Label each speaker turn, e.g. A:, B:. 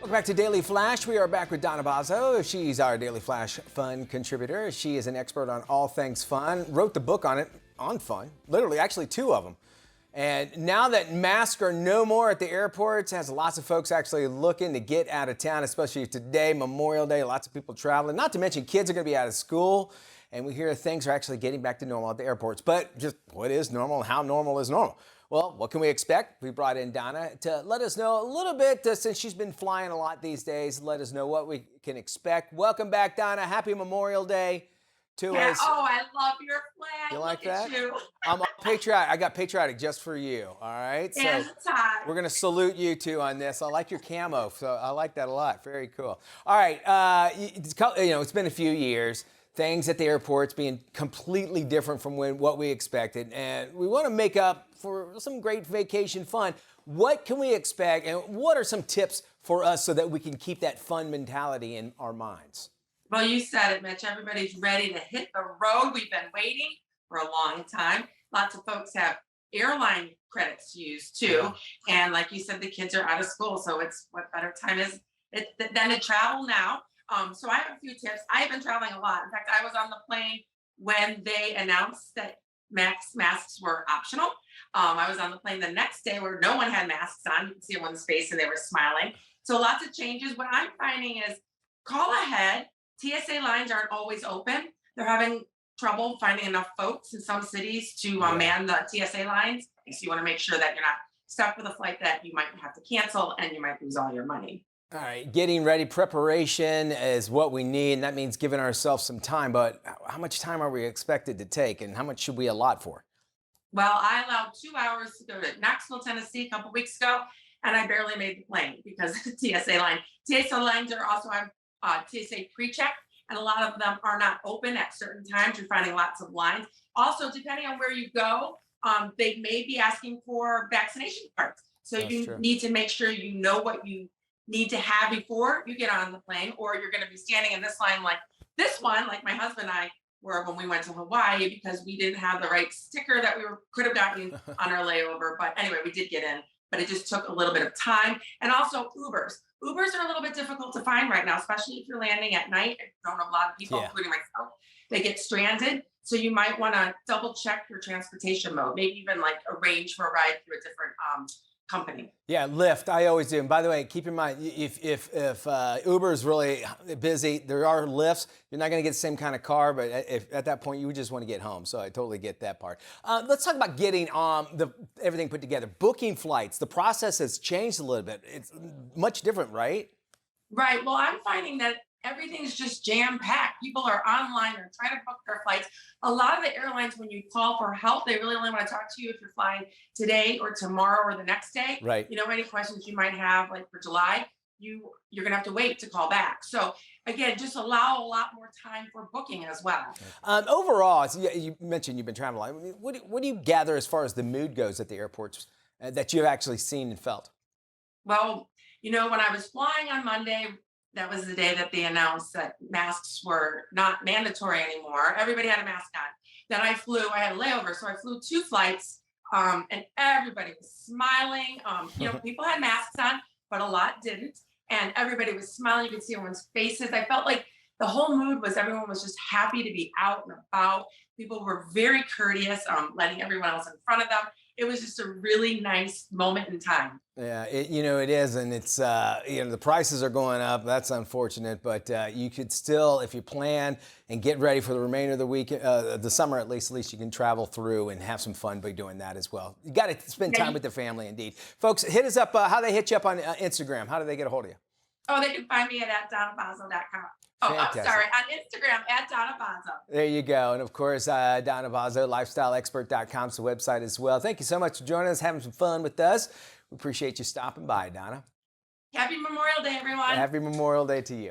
A: Welcome back to Daily Flash. We are back with Donna BOZZO. She's our Daily Flash fun contributor. She is an expert on all things fun. Wrote the book on fun. Literally, actually two of them. And now that masks are no more at the airports, has lots of folks actually looking to get out of town, especially today, Memorial Day, lots of people traveling. Not to mention kids are going to be out of school. And we hear things are actually getting back to normal at the airports. But just what is normal and how normal is normal? Well, what can we expect? We brought in Donna to let us know a little bit, since she's been flying a lot these days, let us know what we can expect. Welcome back, Donna. Happy Memorial Day to us.
B: Oh, I love your flag.
A: You like
B: Look
A: that?
B: at you.
A: I'm patriotic. I got patriotic just for you, all right? So
B: And the time.
A: we're going to salute you two on this. I like your camo, so I like that a lot. Very cool. All right, it's been a few years. Things at the airports being completely different from what we expected, and we want to make up for some great vacation fun. What can we expect, and what are some tips for us so that we can keep that fun mentality in our minds?
B: Well, you said it, Mitch. Everybody's ready to hit the road. We've been waiting for a long time. Lots of folks have airline credits to use too. And like you said, the kids are out of school. So it's what better time is it than to travel now. So I have a few tips. I have been traveling a lot. In fact, I was on the plane when they announced that masks were optional. I was on the plane the next day where no one had masks on. You can see everyone's face and they were smiling. So lots of changes. What I'm finding is call ahead. TSA lines aren't always open. They're having trouble finding enough folks in some cities to man the TSA lines. So you want to make sure that you're not stuck with a flight that you might have to cancel and you might lose all your money.
A: All right, getting ready, preparation is what we need, and that means giving ourselves some time. But how much time are we expected to take, and how much should we allot for?
B: Well, I allowed 2 hours to go to Knoxville, Tennessee a couple weeks ago, and I barely made the plane because of the TSA line. TSA lines are also have TSA pre-check, and a lot of them are not open at certain times. You're finding lots of lines. Also, depending on where you go, they may be asking for vaccination cards. So you need to make sure you know what you need to have before you get on the plane, or you're going to be standing in this line like this one, like my husband and I were when we went to Hawaii, because we didn't have the right sticker that we could have gotten on our layover. But anyway, we did get in, but it just took a little bit of time. And also Ubers. Ubers are a little bit difficult to find right now, especially if you're landing at night. I don't know a lot of people, including myself, they get stranded. So you might want to double check your transportation mode, maybe even like arrange for a ride through a different company.
A: Yeah, Lyft, I always do. And by the way, keep in mind, if Uber is really busy, there are Lyfts. You're not going to get the same kind of car, but at that point, you would just want to get home. So I totally get that part. Let's talk about getting everything put together. Booking flights, the process has changed a little bit. It's much different, right?
B: Right. Well, I'm finding that everything's just jam-packed. People are online or trying to book their flights. A lot of the airlines, when you call for help, they really only want to talk to you if you're flying today or tomorrow or the next day.
A: Right.
B: You know, any questions you might have, like for July, you're going to have to wait to call back. So again, just allow a lot more time for booking as well.
A: Overall, you mentioned you've been traveling. I mean, what do you gather as far as the mood goes at the airports that you've actually seen and felt?
B: Well, you know, when I was flying on Monday, that was the day that they announced that masks were not mandatory anymore. Everybody had a mask on. Then I had a layover. So I flew 2 flights and everybody was smiling. People had masks on, but a lot didn't. And everybody was smiling. You could see everyone's faces. I felt like the whole mood was everyone was just happy to be out and about. People were very courteous, letting everyone else in front of them. It was just a really nice moment in time.
A: Yeah, it is, and it's, the prices are going up. That's unfortunate, but you could still, if you plan and get ready for the remainder of the week, the summer at least you can travel through and have some fun by doing that as well. You got to spend time with the family, indeed. Folks, hit us up. How they hit you up on Instagram? How do they get a hold of you?
B: Oh, they can find me at DonnaBOZZO.com. Oh, I'm sorry, on Instagram at Donna BOZZO.
A: There you go. And of course, Donna BOZZO, lifestyleexpert.com is the website as well. Thank you so much for joining us, having some fun with us. We appreciate you stopping by, Donna.
B: Happy Memorial Day, everyone.
A: Happy Memorial Day to you.